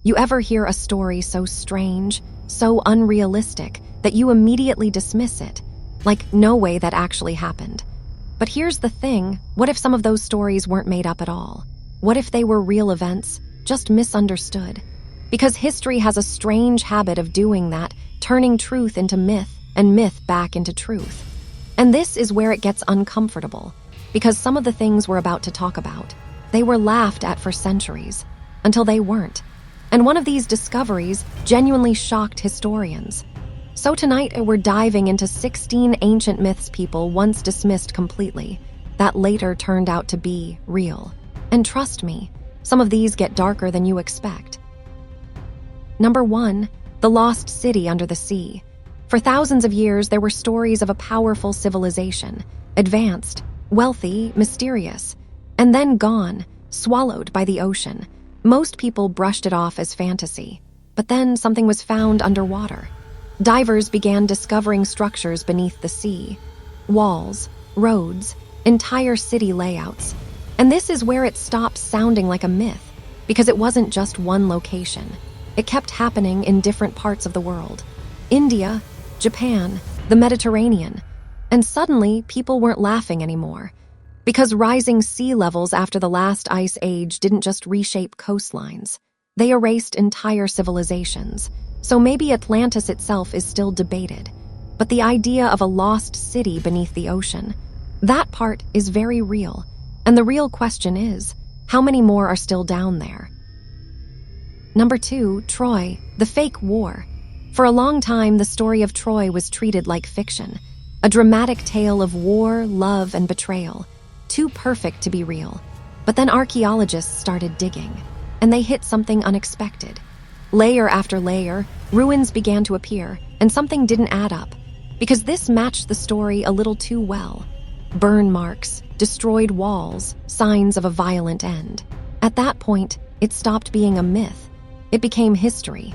You ever hear a story so strange, so unrealistic, that you immediately dismiss it? Like, no way that actually happened. But here's the thing, what if some of those stories weren't made up at all? What if they were real events, just misunderstood? Because history has a strange habit of doing that, turning truth into myth and myth back into truth. And this is where it gets uncomfortable, because some of the things we're about to talk about, they were laughed at for centuries, until they weren't. And one of these discoveries genuinely shocked historians. So tonight, we're diving into 16 ancient myths people once dismissed completely, that later turned out to be real. And trust me, some of these get darker than you expect. Number 1, the lost city under the sea. For thousands of years, there were stories of a powerful civilization, advanced, wealthy, mysterious, and then gone, swallowed by the ocean. Most people brushed it off as fantasy, but then something was found underwater. Divers began discovering structures beneath the sea, walls, roads, entire city layouts. And this is where it stops sounding like a myth, because it wasn't just one location. It kept happening in different parts of the world. India, Japan, the Mediterranean. And suddenly, people weren't laughing anymore. Because rising sea levels after the last ice age didn't just reshape coastlines. They erased entire civilizations. So maybe Atlantis itself is still debated. But the idea of a lost city beneath the ocean, that part is very real. And the real question is, how many more are still down there? Number 2, Troy, the fake war. For a long time, the story of Troy was treated like fiction, a dramatic tale of war, love, and betrayal, too perfect to be real. But then archaeologists started digging, and they hit something unexpected. Layer after layer, ruins began to appear, and something didn't add up, because this matched the story a little too well. Burn marks, destroyed walls, signs of a violent end. At that point, it stopped being a myth. It became history.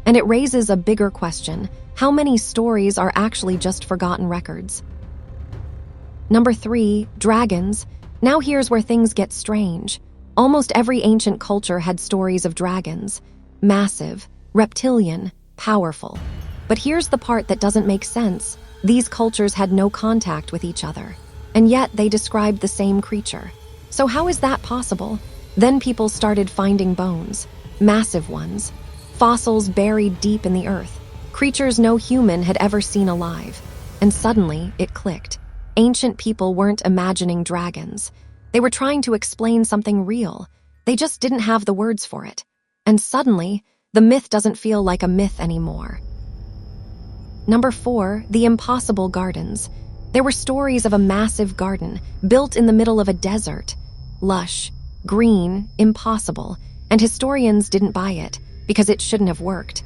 And it raises a bigger question: how many stories are actually just forgotten records? Number 3, dragons. Now here's where things get strange. Almost every ancient culture had stories of dragons. Massive, reptilian, powerful. But here's the part that doesn't make sense. These cultures had no contact with each other, and yet they described the same creature. So how is that possible? Then people started finding bones, massive ones, fossils buried deep in the earth, creatures no human had ever seen alive. And suddenly, it clicked. Ancient people weren't imagining dragons. They were trying to explain something real. They just didn't have the words for it. And suddenly, the myth doesn't feel like a myth anymore. Number 4, the impossible gardens. There were stories of a massive garden built in the middle of a desert. Lush, green, impossible, and historians didn't buy it because it shouldn't have worked.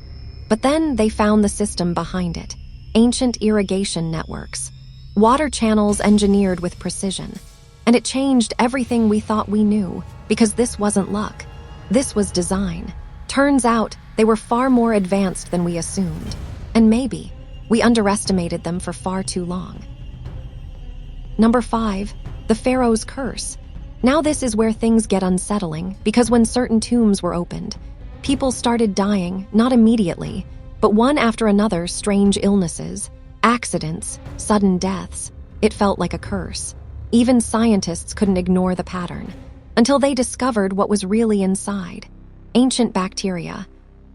But then they found the system behind it: ancient irrigation networks, water channels engineered with precision. And it changed everything we thought we knew, because this wasn't luck. This was design. Turns out they were far more advanced than we assumed. And maybe we underestimated them for far too long. Number 5, the Pharaoh's curse. Now this is where things get unsettling, because when certain tombs were opened, people started dying, not immediately, but one after another: strange illnesses, accidents, sudden deaths. It felt like a curse. Even scientists couldn't ignore the pattern, until they discovered what was really inside. Ancient bacteria,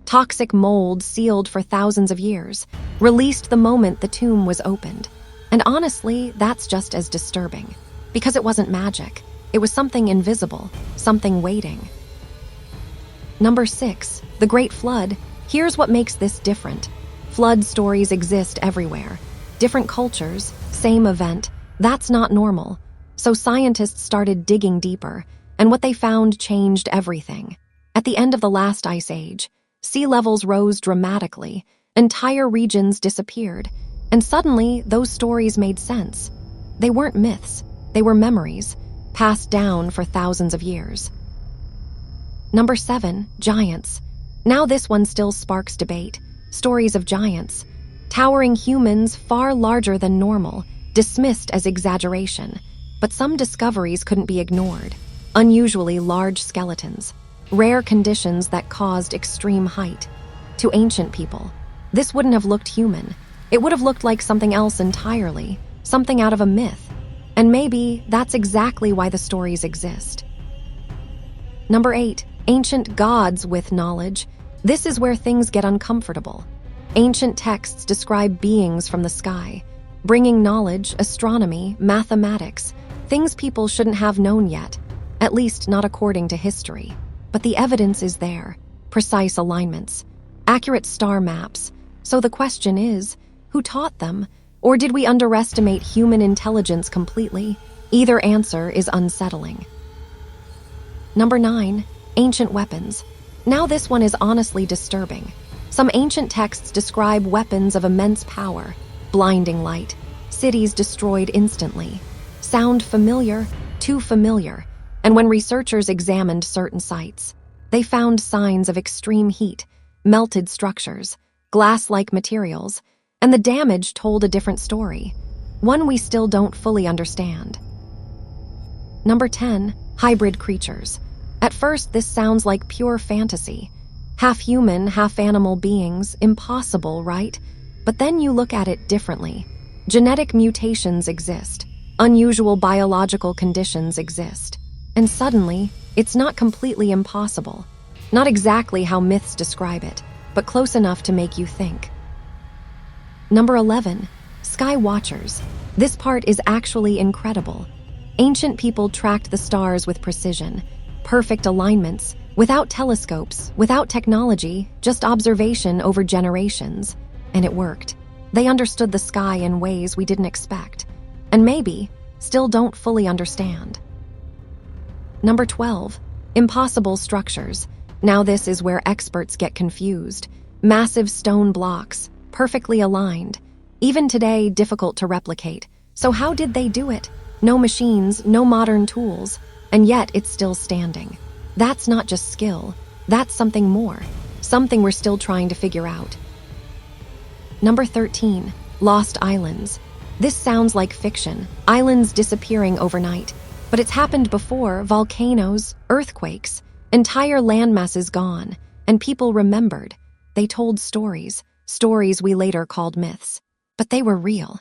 toxic mold sealed for thousands of years, released the moment the tomb was opened. And honestly, that's just as disturbing, because it wasn't magic. It was something invisible, something waiting. Number 6, the Great Flood. Here's what makes this different. Flood stories exist everywhere. Different cultures, same event. That's not normal. So scientists started digging deeper, and what they found changed everything. At the end of the last ice age, sea levels rose dramatically, entire regions disappeared, and suddenly those stories made sense. They weren't myths, they were memories, passed down for thousands of years. Number 7, giants. Now this one still sparks debate. Stories of giants, towering humans far larger than normal, dismissed as exaggeration. But some discoveries couldn't be ignored. Unusually large skeletons, rare conditions that caused extreme height. To ancient people, this wouldn't have looked human. It would have looked like something else entirely, something out of a myth. And maybe that's exactly why the stories exist. Number 8, ancient gods with knowledge. This is where things get uncomfortable. Ancient texts describe beings from the sky, bringing knowledge, astronomy, mathematics, things people shouldn't have known yet, at least not according to history. But the evidence is there, precise alignments, accurate star maps. So the question is, who taught them? Or did we underestimate human intelligence completely? Either answer is unsettling. Number 9, ancient weapons. Now this one is honestly disturbing. Some ancient texts describe weapons of immense power, blinding light, cities destroyed instantly. Sound familiar? Too familiar. And when researchers examined certain sites, they found signs of extreme heat, melted structures, glass-like materials, and the damage told a different story, one we still don't fully understand. Number 10, hybrid creatures. At first, this sounds like pure fantasy. Half-human, half-animal beings, impossible, right? But then you look at it differently. Genetic mutations exist. Unusual biological conditions exist. And suddenly, it's not completely impossible. Not exactly how myths describe it, but close enough to make you think. Number 11, sky watchers. This part is actually incredible. Ancient people tracked the stars with precision, perfect alignments, without telescopes, without technology, just observation over generations. And it worked. They understood the sky in ways we didn't expect, and maybe still don't fully understand. Number 12, impossible structures. Now this is where experts get confused. Massive stone blocks, perfectly aligned. Even today, difficult to replicate. So how did they do it? No machines, no modern tools, and yet it's still standing. That's not just skill, that's something more, something we're still trying to figure out. Number 13, lost islands. This sounds like fiction, islands disappearing overnight, but it's happened before, volcanoes, earthquakes, entire landmasses gone, and people remembered. They told stories, stories we later called myths, but they were real.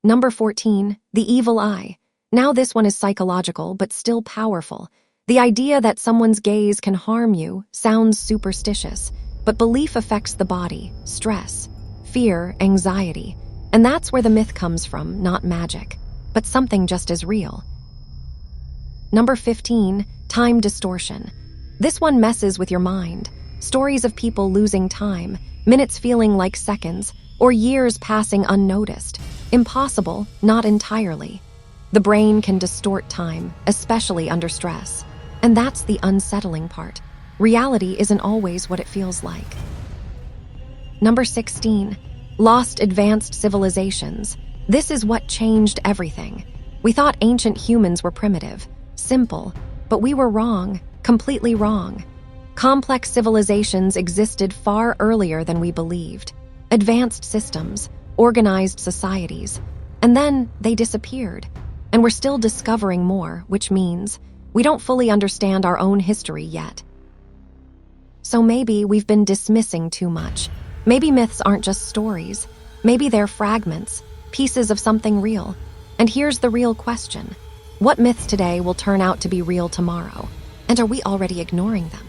Number 14, the evil eye. Now this one is psychological, but still powerful. The idea that someone's gaze can harm you sounds superstitious, but belief affects the body, stress, fear, anxiety, and that's where the myth comes from, not magic, but something just as real. Number 15, time distortion. This one messes with your mind. Stories of people losing time, minutes feeling like seconds, or years passing unnoticed. Impossible, not entirely. The brain can distort time, especially under stress. And that's the unsettling part. Reality isn't always what it feels like. Number 16, lost advanced civilizations. This is what changed everything. We thought ancient humans were primitive, simple, but we were wrong, completely wrong. Complex civilizations existed far earlier than we believed. Advanced systems, organized societies, and then they disappeared. And we're still discovering more, which means we don't fully understand our own history yet. So maybe we've been dismissing too much. Maybe myths aren't just stories. Maybe they're fragments, pieces of something real. And here's the real question. What myths today will turn out to be real tomorrow? And are we already ignoring them?